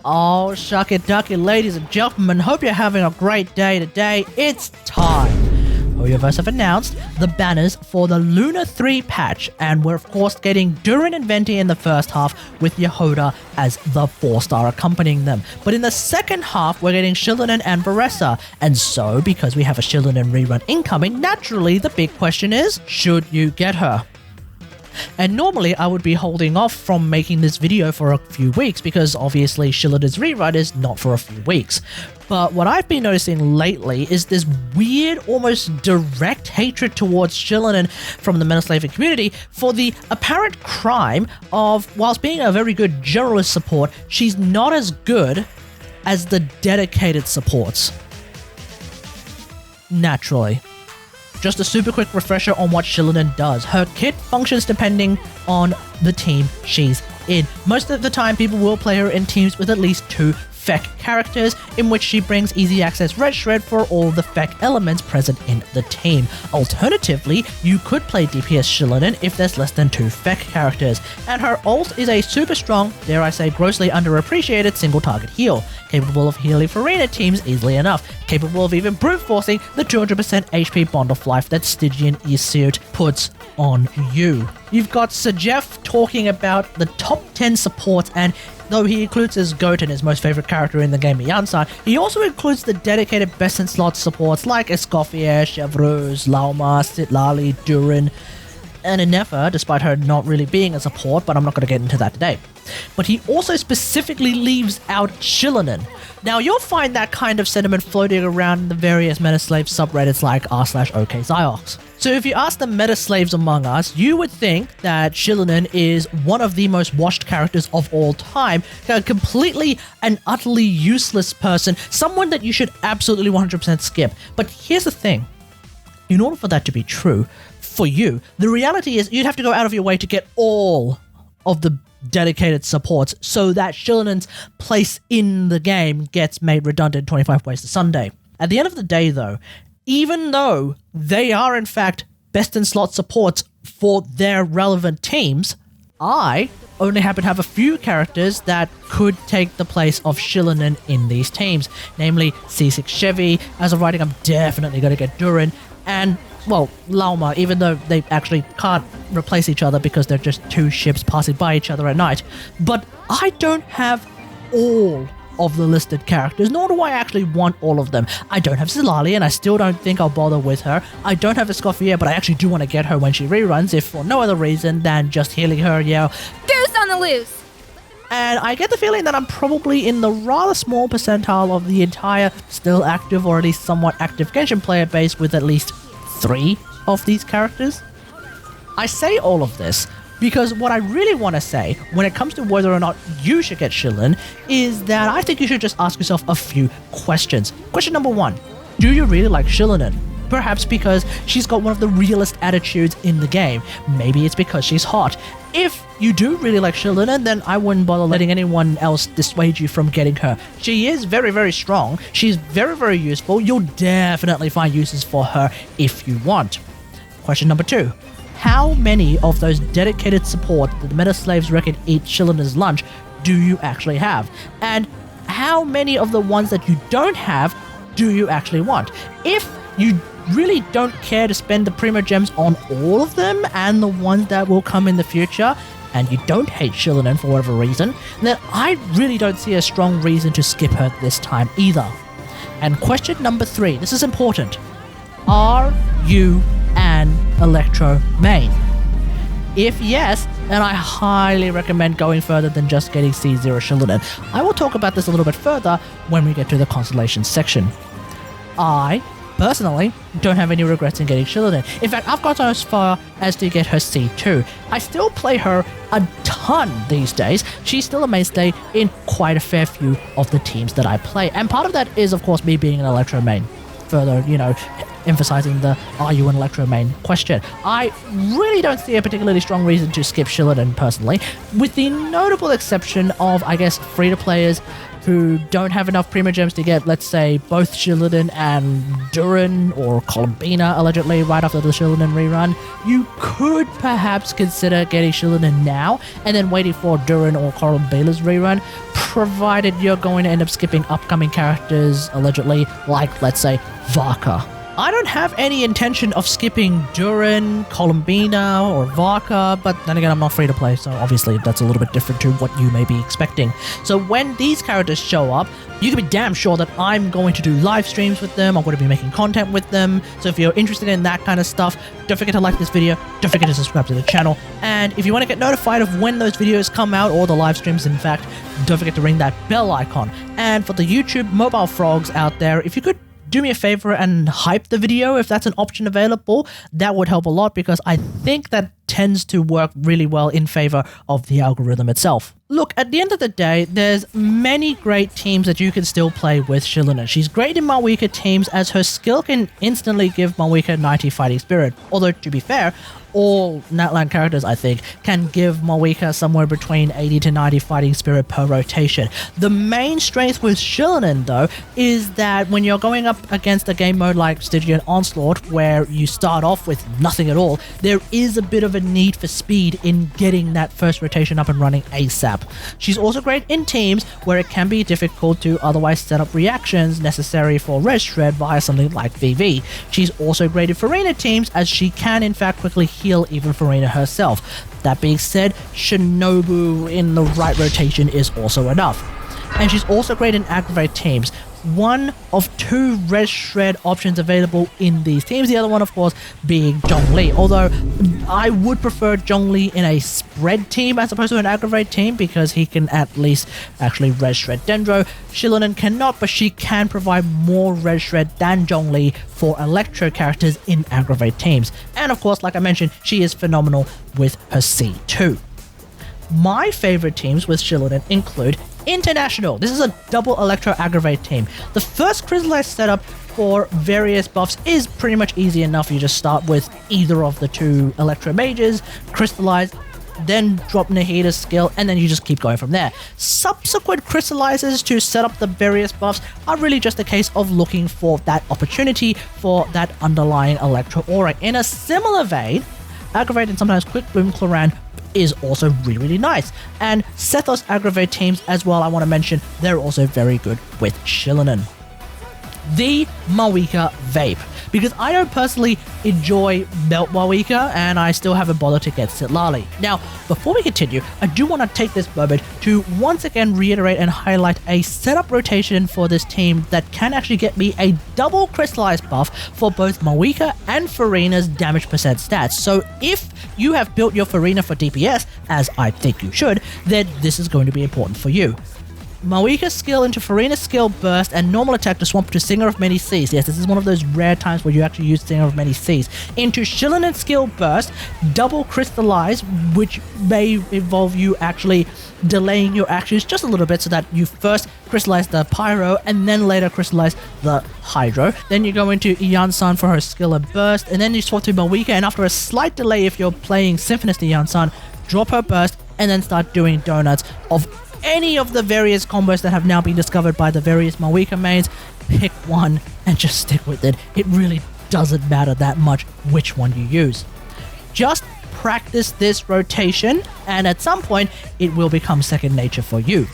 Oh, shuck it, duck it, ladies and gentlemen. Hope you're having a great day today. It's time. Hoyoverse have announced the banners for the Luna 3 patch, and we're of course getting Durin and Venti in the first half with Yehoda as the 4-star accompanying them. But in the second half, we're getting Xilonen and Varka, and so because we have a Xilonen rerun incoming, naturally the big question is, should you get her? And normally I would be holding off from making this video for a few weeks because obviously Xilonen's rerun is not for a few weeks. But what I've been noticing lately is this weird, almost direct hatred towards Xilonen from the MetaSlaves community for the apparent crime of, whilst being a very good generalist support, she's not as good as the dedicated supports. Naturally. Just a super quick refresher on what Xilonen does. Her kit functions depending on the team she's in. Most of the time, people will play her in teams with at least 2 FEC characters, in which she brings easy access red shred for all the FEC elements present in the team. Alternatively, you could play DPS Xilonen if there's less than 2 FEC characters, and her ult is a super strong, dare I say grossly underappreciated single target heal, capable of healing for arena teams easily enough, capable of even brute forcing the 200% HP bond of life that Stygian Iseut puts on you. You've got Sajef talking about the top 10 supports, and though he includes his GOAT and his most favorite character in the game, Yansan, he also includes the dedicated best in slot supports like Escoffier, Chevreuse, Lauma, Sitlali, Durin, and Inefa, despite her not really being a support, but I'm not going to get into that today. But he also specifically leaves out Xilonen. Now, you'll find that kind of sentiment floating around in the various MetaSlaves subreddits like r/OKZiox. So if you ask the MetaSlaves among us, you would think that Xilonen is one of the most washed characters of all time, a completely and utterly useless person, someone that you should absolutely 100% skip. But here's the thing. In order for that to be true, for you, the reality is you'd have to go out of your way to get all of the dedicated supports so that Xilonen's place in the game gets made redundant 25 ways to Sunday. At the end of the day, though, even though they are in fact best in slot supports for their relevant teams, I only happen to have a few characters that could take the place of Xilonen in these teams, namely C6 Chevy. As of writing, I'm definitely going to get Durin, and well, Lauma, even though they actually can't replace each other because they're just 2 ships passing by each other at night. But I don't have all of the listed characters, nor do I actually want all of them. I don't have Zilali, and I still don't think I'll bother with her. I don't have Escoffier, but I actually do want to get her when she reruns, if for no other reason than just healing her, Goose on the loose! And I get the feeling that I'm probably in the rather small percentile of the entire still active, or at least somewhat active Genshin player base with at least 3 of these characters. I say all of this because what I really want to say when it comes to whether or not you should get Xilonen is that I think you should just ask yourself a few questions. Question number 1, do you really like Xilonen? Perhaps because she's got one of the realest attitudes in the game. Maybe it's because she's hot. If you do really like Xilonen, then I wouldn't bother letting anyone else dissuade you from getting her. She is very, very strong. She's very, very useful. You'll definitely find uses for her if you want. Question number 2. How many of those dedicated support that the MetaSlaves reckon eat Xilonen's lunch do you actually have? And how many of the ones that you don't have do you actually want? If you really don't care to spend the Primo Gems on all of them and the ones that will come in the future, and you don't hate Xilonen for whatever reason, then I really don't see a strong reason to skip her this time either. And question number 3, this is important. Are you an Electro main? If yes, then I highly recommend going further than just getting C0 Xilonen. I will talk about this a little bit further when we get to the Constellations section. I personally don't have any regrets in getting Xilonen. In fact, I've gotten as far as to get her C2. I still play her a ton these days. She's still a mainstay in quite a fair few of the teams that I play. And part of that is, of course, me being an Electro main. Further, emphasizing the are you an Electro main question. I really don't see a particularly strong reason to skip Xilonen personally, with the notable exception of, I guess, free-to-players who don't have enough Primo Gems to get, let's say, both Xilonen and Durin, or Columbina, allegedly, right after the Xilonen rerun. You could perhaps consider getting Xilonen now, and then waiting for Durin or Columbina's rerun. provided you're going to end up skipping upcoming characters, allegedly, like, let's say, Varka. I don't have any intention of skipping Durin, Columbina, or Varka, but then again, I'm not free to play, so obviously that's a little bit different to what you may be expecting. So when these characters show up, you can be damn sure that I'm going to do live streams with them, I'm going to be making content with them, so if you're interested in that kind of stuff, don't forget to like this video, don't forget to subscribe to the channel, and if you want to get notified of when those videos come out, or the live streams in fact, don't forget to ring that bell icon. And for the YouTube mobile frogs out there, if you could do me a favor and hype the video if that's an option available, that would help a lot because I think that tends to work really well in favor of the algorithm itself. Look, at the end of the day, there's many great teams that you can still play with Xilonen. She's great in Mavuika teams as her skill can instantly give Mavuika 90 fighting spirit, although to be fair, all Natlan characters, I think, can give Mavuika somewhere between 80 to 90 fighting spirit per rotation. The main strength with Xilonen, though, is that when you're going up against a game mode like Stygian Onslaught, where you start off with nothing at all, there is a bit of a need for speed in getting that first rotation up and running ASAP. She's also great in teams where it can be difficult to otherwise set up reactions necessary for res shred via something like VV. She's also great in Farina teams as she can in fact quickly heal even Farina herself. That being said, Shinobu in the right rotation is also enough. And she's also great in Aggravate teams. One of two res shred options available in these teams, the other one of course being Zhongli, although I would prefer Zhongli in a spread team as opposed to an Aggravate team because he can at least actually res shred Dendro. Xilonen cannot, but she can provide more res shred than Zhongli for Electro characters in Aggravate teams, and of course, like I mentioned, she is phenomenal with her C2. My favorite teams with Xilonen include International. This is a double Electro Aggravate team. The first crystallized setup for various buffs is pretty much easy enough. You just start with either of the two Electro mages, crystallize, then drop Nahida's skill, and then you just keep going from there. Subsequent crystallizers to set up the various buffs are really just a case of looking for that opportunity for that underlying Electro aura. In a similar vein, Aggravate and sometimes Quickbloom Cloran is also really nice, and Sethos Aggravate teams as well, I want to mention, they're also very good with Xilonen. The Mavuika Vape, because I don't personally enjoy Melt Mavuika and I still haven't bothered to get Sitlali. Now, before we continue, I do want to take this moment to once again reiterate and highlight a setup rotation for this team that can actually get me a double crystallized buff for both Mavuika and Farina's damage percent stats. So if you have built your Farina for DPS, as I think you should, then this is going to be important for you. Mavuika's skill into Farina's skill burst and normal attack to swamp to Singer of Many Seas. Yes, this is one of those rare times where you actually use Singer of Many Seas. Into Xilonen skill burst, double crystallize, which may involve you actually delaying your actions just a little bit so that you first crystallize the Pyro and then later crystallize the Hydro. Then you go into Ian-san for her skill and burst, and then you swap to Mavuika, and after a slight delay if you're playing Symphonist Ian-san, drop her burst and then start doing donuts of any of the various combos that have now been discovered by the various Mavuika mains. Pick one and just stick with it. It really doesn't matter that much which one you use. Just practice this rotation and at some point it will become second nature for you.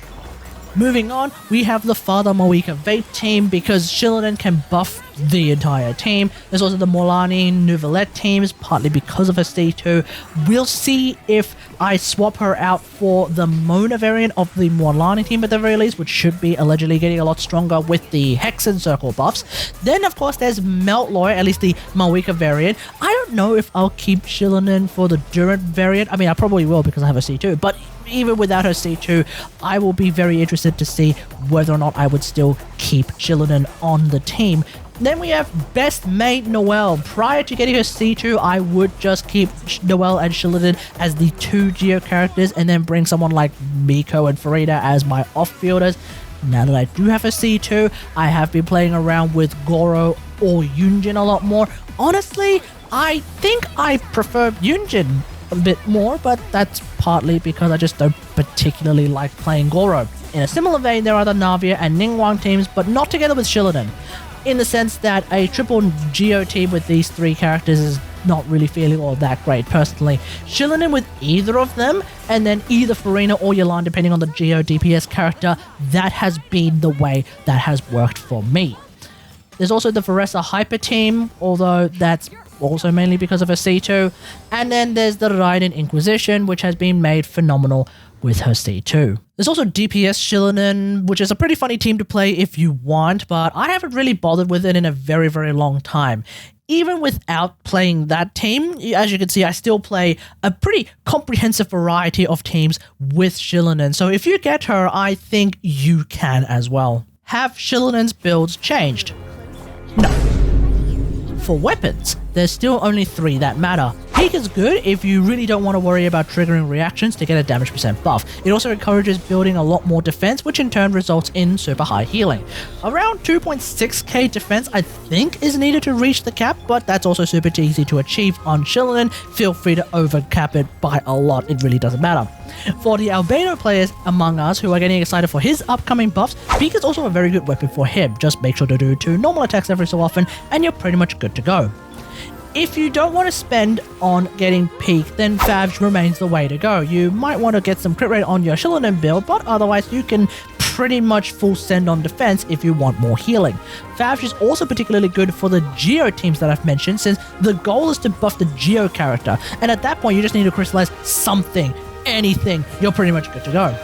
Moving on, we have the Father Mavuika Vape team because Xilonen can buff the entire team. There's also the Molani Nouvellette teams, partly because of her C2. We'll see if I swap her out for the Mona variant of the Molani team at the very least, which should be allegedly getting a lot stronger with the Hexen Circle buffs. Then, of course, there's Meltloy, at least the Mavuika variant. I don't know if I'll keep Xilonen for the Durin variant. I mean, I probably will because I have a C2, but even without her C2, I will be very interested to see whether or not I would still keep Xilonen on the team. Then we have Best Mate Noelle. Prior to getting her C2, I would just keep Noelle and Xilonen as the two Geo characters and then bring someone like Miko and Farina as my off-fielders. Now that I do have a C2, I have been playing around with Goro or Yunjin a lot more. Honestly, I think I prefer Yunjin a bit more, but that's partly because I just don't particularly like playing Goro. In a similar vein, there are the Navia and Ningguang teams, but not together with Xilonen, in the sense that a triple Geo team with these three characters is not really feeling all that great personally. Xilonen with either of them, and then either Farina or Yelan, depending on the Geo DPS character, that has been the way that has worked for me. There's also the Varka Hyper team, although that's also mainly because of her C2. And then there's the Raiden Inquisition, which has been made phenomenal with her C2. There's also DPS Xilonen, which is a pretty funny team to play if you want, but I haven't really bothered with it in a very, very long time. Even without playing that team, as you can see, I still play a pretty comprehensive variety of teams with Xilonen. So if you get her, I think you can as well. Have Xilonen's builds changed? No. For weapons, there's still only 3 that matter. Peak is good if you really don't want to worry about triggering reactions to get a damage percent buff. It also encourages building a lot more defense, which in turn results in super high healing. Around 2.6k defense I think is needed to reach the cap, but that's also super easy to achieve on Xilonen. Feel free to overcap it by a lot, it really doesn't matter. For the Albino players among us who are getting excited for his upcoming buffs, Peak is also a very good weapon for him. Just make sure to do 2 normal attacks every so often and you're pretty much good to go. If you don't want to spend on getting Peak, then Favge remains the way to go. You might want to get some crit rate on your Xilonen build, but otherwise you can pretty much full send on defense if you want more healing. Favge is also particularly good for the Geo teams that I've mentioned, since the goal is to buff the Geo character, and at that point you just need to crystallize something, anything, you're pretty much good to go.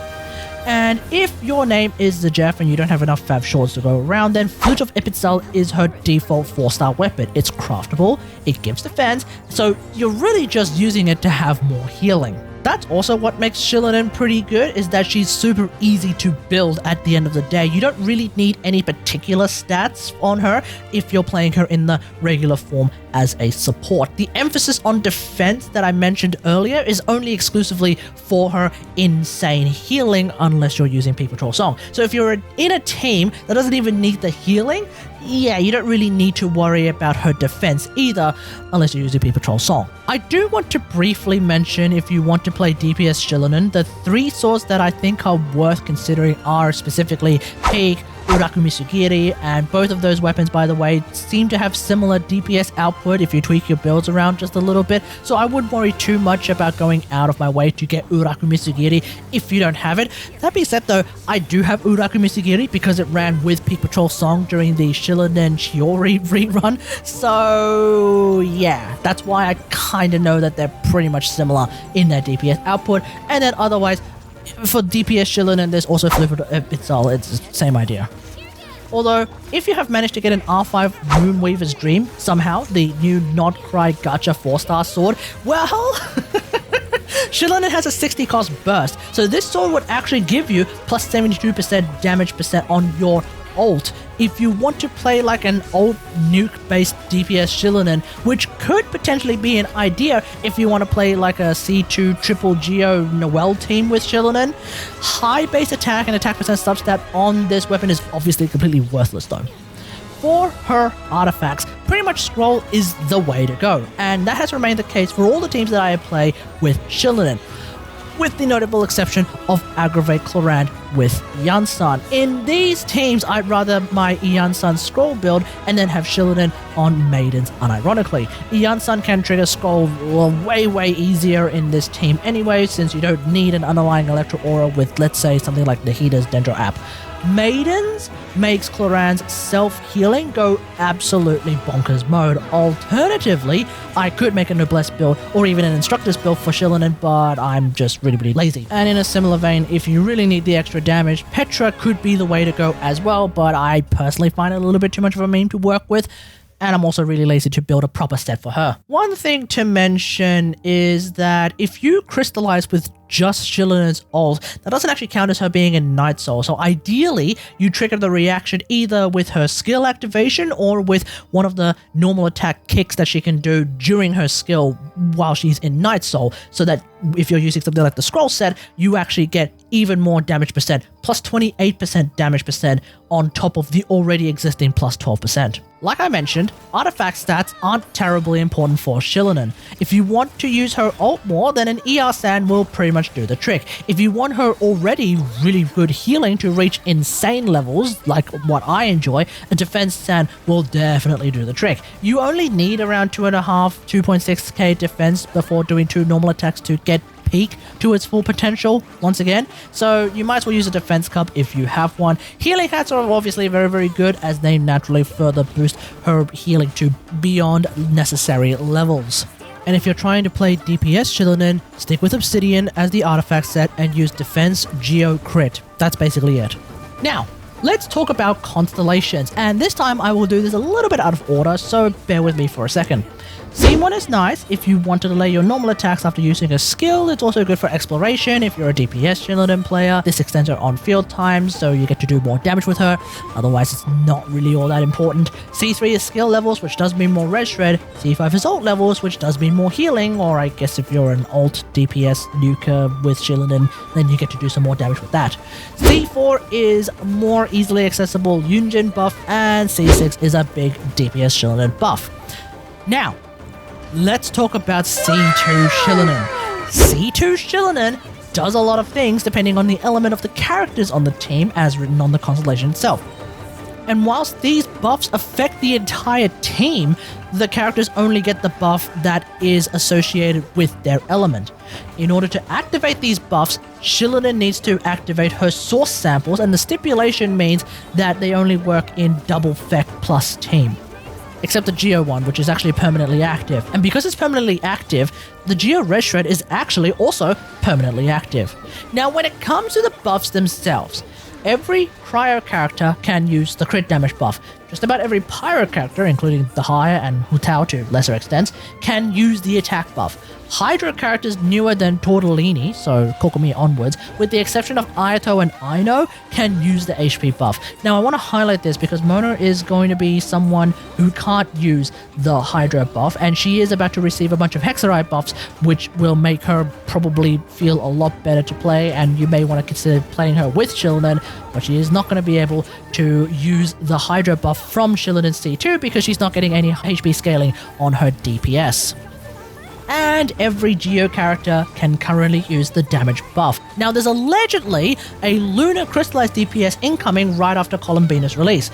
And if your name is the Jeff and you don't have enough Fav swords to go around, then Flute of Ipitzel is her default 4-star weapon. It's craftable, it gives defense, so you're really just using it to have more healing. That's also what makes Xilonen pretty good, is that she's super easy to build at the end of the day. You don't really need any particular stats on her if you're playing her in the regular form as a support. The emphasis on defense that I mentioned earlier is only exclusively for her insane healing unless you're using Peak Patrol Song. So if you're in a team that doesn't even need the healing, yeah, you don't really need to worry about her defense either unless you're using Peak Patrol Song. I do want to briefly mention, if you want to play DPS Xilonen, the 3 swords that I think are worth considering are specifically Peak, Uraku Misugiri, and both of those weapons, by the way, seem to have similar DPS output if you tweak your builds around just a little bit, so I wouldn't worry too much about going out of my way to get Uraku Misugiri if you don't have it. That being said though, I do have Uraku Misugiri because it ran with Peak Patrol Song during the Xilonen Chiori rerun, so yeah, that's why I kinda know that they're pretty much similar in their DPS output, and then otherwise, for DPS Xilonen, there's also Flip Itself, it's the same idea. Although, if you have managed to get an R5 Moonweaver's Dream, somehow, the new Not Cry Gacha 4-star sword, well, Xilonen has a 60 cost burst, so this sword would actually give you plus 72% damage percent on your ult if you want to play like an old nuke-based DPS Xilonen, which could potentially be an idea if you want to play like a C2 triple Geo Noel team with Xilonen. High base attack and attack percent substat on this weapon is obviously completely worthless though. For her artifacts, pretty much Scroll is the way to go, and that has remained the case for all the teams that I play with Xilonen, with the notable exception of Aggravate Clorand with Yansan. In these teams, I'd rather my Yansan Scroll build and then have Xilonen on Maidens, unironically. Yansan can trigger Scroll way easier in this team anyway, since you don't need an underlying Electro Aura with, let's say, something like Nahida's Dendro app. Maidens makes Clorand's self-healing go absolutely bonkers mode. Alternatively, I could make a Noblesse build or even an Instructor's build for Xilonen, but I'm just really lazy. And in a similar vein, if you really need the extra damage, Petra could be the way to go as well, but I personally find it a little bit too much of a meme to work with, and I'm also really lazy to build a proper set for her. One thing to mention is that if you crystallize with just Xilonen's ult, that doesn't actually count as her being in Night Soul, so ideally you trigger the reaction either with her skill activation or with one of the normal attack kicks that she can do during her skill while she's in Night Soul, so that if you're using something like the Scroll set, you actually get even more damage percent, plus 28% damage percent on top of the already existing plus 12%. Like I mentioned, artifact stats aren't terribly important for Xilonen. If you want to use her ult more, then an ER Sand will pretty much do the trick. If you want her already really good healing to reach insane levels, like what I enjoy, a defense Sand will definitely do the trick. You only need around 2.6k defense before doing 2 normal attacks to get peak to its full potential once again, so you might as well use a defense cup if you have one. Healing hats are obviously very good, as they naturally further boost her healing to beyond necessary levels. And if you're trying to play DPS Xilonen, stick with Obsidian as the artifact set and use defense, geo, crit. That's basically it. Now, let's talk about Constellations, and this time I will do this a little bit out of order, so bear with me for a second. Scene 1 is nice if you want to delay your normal attacks after using a skill. It's also good for exploration if you're a DPS Xilonen player. This extends her on-field time, so you get to do more damage with her. Otherwise, it's not really all that important. C3 is skill levels, which does mean more res shred. C5 is ult levels, which does mean more healing, or I guess if you're an ult DPS nuker with Xilonen, then you get to do some more damage with that. C4 is more easily accessible Yunjin buff, and C6 is a big DPS Xilonen buff. Now, let's talk about C2 Xilonen. C2 Xilonen does a lot of things depending on the element of the characters on the team as written on the Constellation itself. And whilst these buffs affect the entire team, the characters only get the buff that is associated with their element. In order to activate these buffs, Xilonen needs to activate her source samples, and the stipulation means that they only work in double Feck plus team. Except the Geo one, which is actually permanently active. And because it's permanently active, the Geo Res Shred is actually also permanently active. Now, when it comes to the buffs themselves, every Cryo character can use the crit damage buff. Just about every Pyro character, including the Higher and Hu Tao to lesser extents, can use the attack buff. Hydra characters newer than Tortellini, so Kokomi onwards, with the exception of Ayato and Aino, can use the HP buff. Now, I want to highlight this because Mona is going to be someone who can't use the Hydra buff, and she is about to receive a bunch of Hexerite buffs, which will make her probably feel a lot better to play, and you may want to consider playing her with Xilonen, but she is not going to be able to use the Hydra buff from Xilonen C2 because she's not getting any HP scaling on her DPS. And every Geo character can currently use the damage buff. Now, there's allegedly a Lunar Crystallized DPS incoming right after Columbina's release.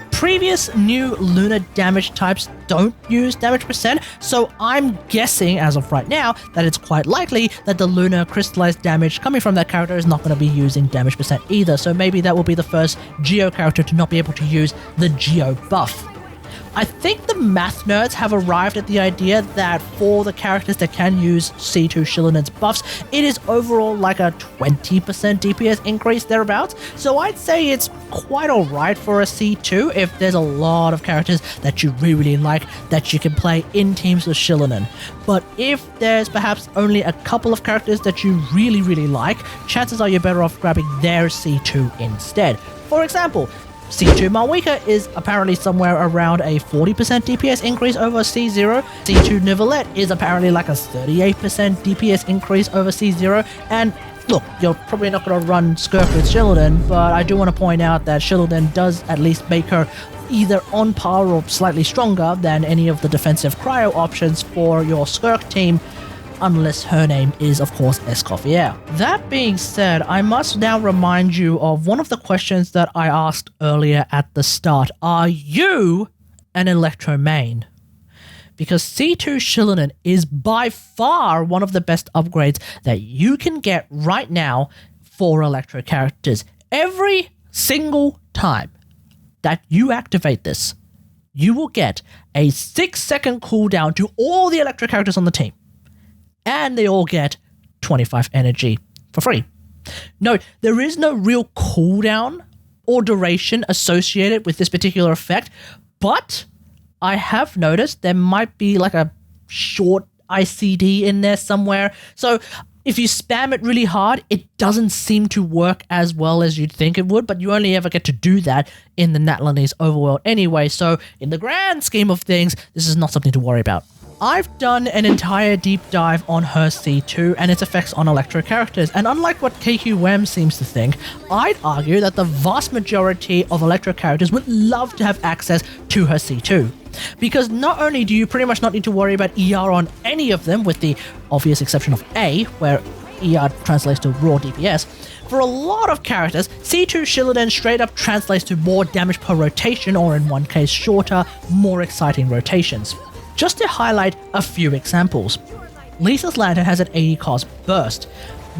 Previous new Lunar damage types don't use damage percent, so I'm guessing, as of right now, that it's quite likely that the Lunar Crystallized damage coming from that character is not going to be using damage percent either, so maybe that will be the first Geo character to not be able to use the Geo buff. I think the math nerds have arrived at the idea that for the characters that can use C2 Xilonen's buffs, it is overall like a 20% DPS increase thereabouts, so I'd say it's quite alright for a C2 if there's a lot of characters that you really like that you can play in teams with Xilonen. But if there's perhaps only a couple of characters that you really like, chances are you're better off grabbing their C2 instead. For example, C2 Mavuika is apparently somewhere around a 40% DPS increase over C0. C2 Nivelette is apparently like a 38% DPS increase over C0. And look, you're probably not going to run Skirk with Xilonen, but I do want to point out that Xilonen does at least make her either on par or slightly stronger than any of the defensive cryo options for your Skirk team, unless her name is, of course, Escoffier. That being said, I must now remind you of one of the questions that I asked earlier at the start. Are you an Electro main? Because C2 Xilonen is by far one of the best upgrades that you can get right now for Electro characters. Every single time that you activate this, you will get a 6-second cooldown to all the Electro characters on the team. And they all get 25 energy for free. Note, there is no real cooldown or duration associated with this particular effect, but I have noticed there might be like a short ICD in there somewhere. So if you spam it really hard, it doesn't seem to work as well as you'd think it would, but you only ever get to do that in the Natlanese overworld anyway, so in the grand scheme of things, this is not something to worry about. I've done an entire deep dive on her C2 and its effects on Electro characters, and unlike what KQM seems to think, I'd argue that the vast majority of Electro characters would love to have access to her C2. Because not only do you pretty much not need to worry about ER on any of them, with the obvious exception of A, where ER translates to raw DPS, for a lot of characters, C2 Xilonen straight up translates to more damage per rotation, or in one case shorter, more exciting rotations. Just to highlight a few examples, Lisa's Lantern has an 80 cost burst,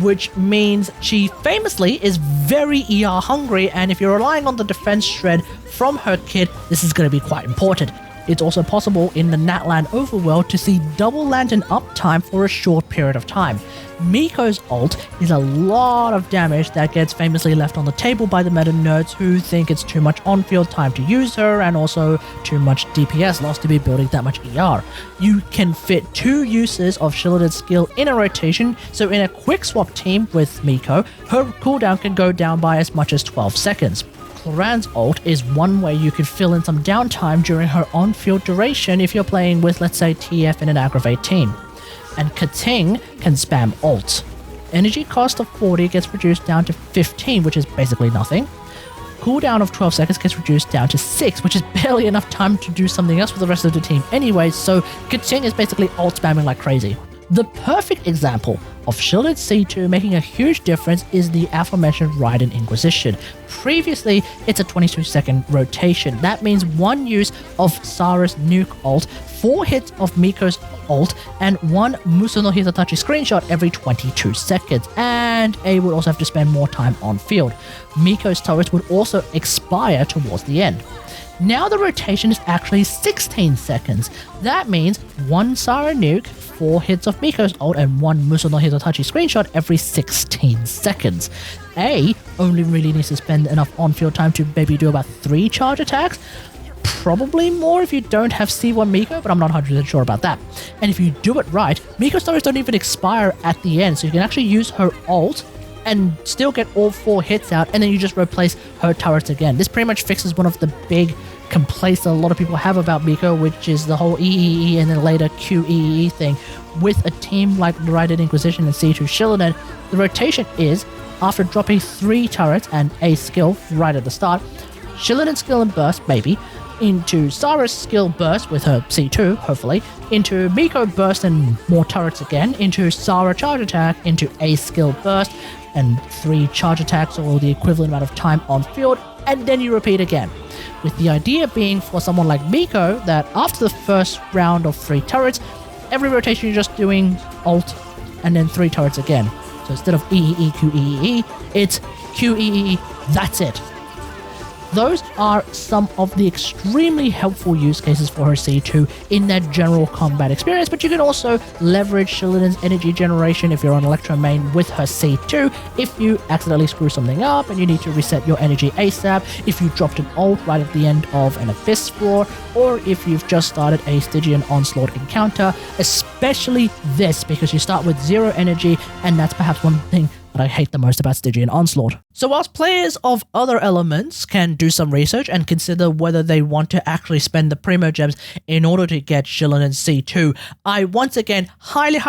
which means she famously is very ER hungry, and if you're relying on the defense shred from her kit, this is going to be quite important. It's also possible in the Natlan overworld to see double lantern uptime for a short period of time. Miko's ult is a lot of damage that gets famously left on the table by the meta nerds who think it's too much on-field time to use her and also too much DPS loss to be building that much ER. You can fit 2 uses of Xilonen's skill in a rotation, so in a quick swap team with Miko, her cooldown can go down by as much as 12 seconds. Cloran's ult is one way you could fill in some downtime during her on-field duration if you're playing with, let's say, TF in an Aggravate team. And Kating can spam ults. Energy cost of 40 gets reduced down to 15, which is basically nothing. Cooldown of 12 seconds gets reduced down to 6, which is barely enough time to do something else with the rest of the team anyway, so Kating is basically ult spamming like crazy. The perfect example of Xilonen C2 making a huge difference is the aforementioned Raiden Inquisition. Previously, it's a 22-second rotation. That means 1 use of Sara's nuke ult, 4 hits of Miko's ult, and 1 Muso no Hitatachi screenshot every 22 seconds. And A would also have to spend more time on field. Miko's turrets would also expire towards the end. Now the rotation is actually 16 seconds. That means 1 Sara nuke, 4 hits of Miko's ult, and 1 Muso no Hitatachi screenshot every 16 seconds. A only really needs to spend enough on-field time to maybe do about 3 charge attacks. Probably more if you don't have C1 Miko, but I'm not 100% sure about that. And if you do it right, Miko's turrets don't even expire at the end, so you can actually use her ult and still get all 4 hits out, and then you just replace her turrets again. This pretty much fixes one of the big complaints that a lot of people have about Miko, which is the whole EEE and then later QEE thing. With a team like Raiden Inquisition and C2 Xilonen, the rotation is, after dropping 3 turrets and a skill right at the start, Xilonen skill and burst, maybe, into Sara's skill burst with her C2, hopefully, into Miko burst and more turrets again, into Sara charge attack, into a skill burst, and 3 charge attacks or the equivalent amount of time on field, and then you repeat again. With the idea being for someone like Miko that after the first round of 3 turrets, every rotation you're just doing ult and then 3 turrets again. So instead of EEE, QEEE, it's QEEE, that's it. Those are some of the extremely helpful use cases for her C2 in that general combat experience, but you can also leverage Xilonen's energy generation if you're on Electro main with her C2 if you accidentally screw something up and you need to reset your energy ASAP, if you dropped an ult right at the end of an Abyss floor, or if you've just started a Stygian Onslaught encounter, especially this because you start with 0 energy, and that's perhaps one thing that I hate the most about Stygian Onslaught. So whilst players of other elements can do some research and consider whether they want to actually spend the Primo Gems in order to get Xilonen C2, I once again highly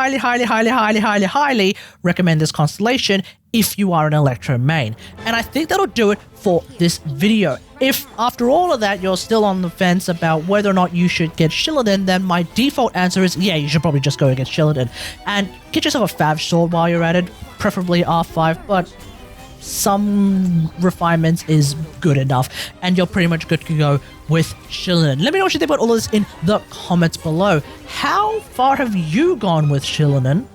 recommend this constellation if you are an Electro main. And I think that'll do it for this video. If after all of that you're still on the fence about whether or not you should get Xilonen, then my default answer is yeah, you should probably just go against Xilonen. And get yourself a Fav sword while you're at it, preferably R5, but some refinements is good enough, and you're pretty much good to go with Xilonen. Let me know what you think about all of this in the comments below. How far have you gone with Xilonen?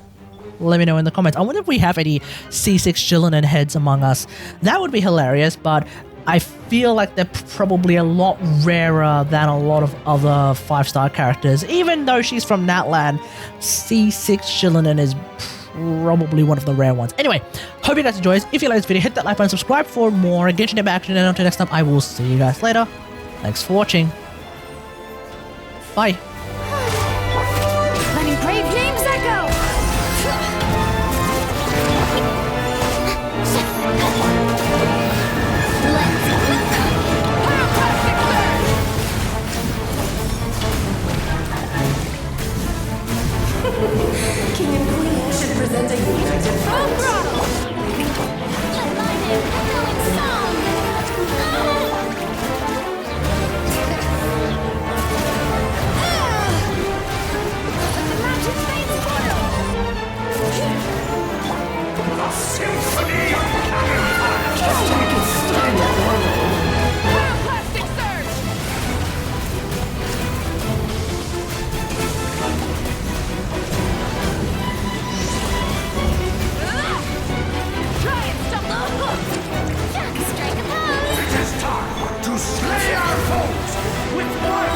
Let me know in the comments. I wonder if we have any C6 Xilonen heads among us. That would be hilarious, but I feel like they're probably a lot rarer than a lot of other 5-star characters. Even though she's from Natlan, C6 Xilonen is probably one of the rare ones. Anyway, hope you guys enjoyed. If you like this video, hit that like button, subscribe for more Genshin action, and until next time, I will see you guys later. Thanks for watching. Bye. Letting brave names echo! to slay our foes with one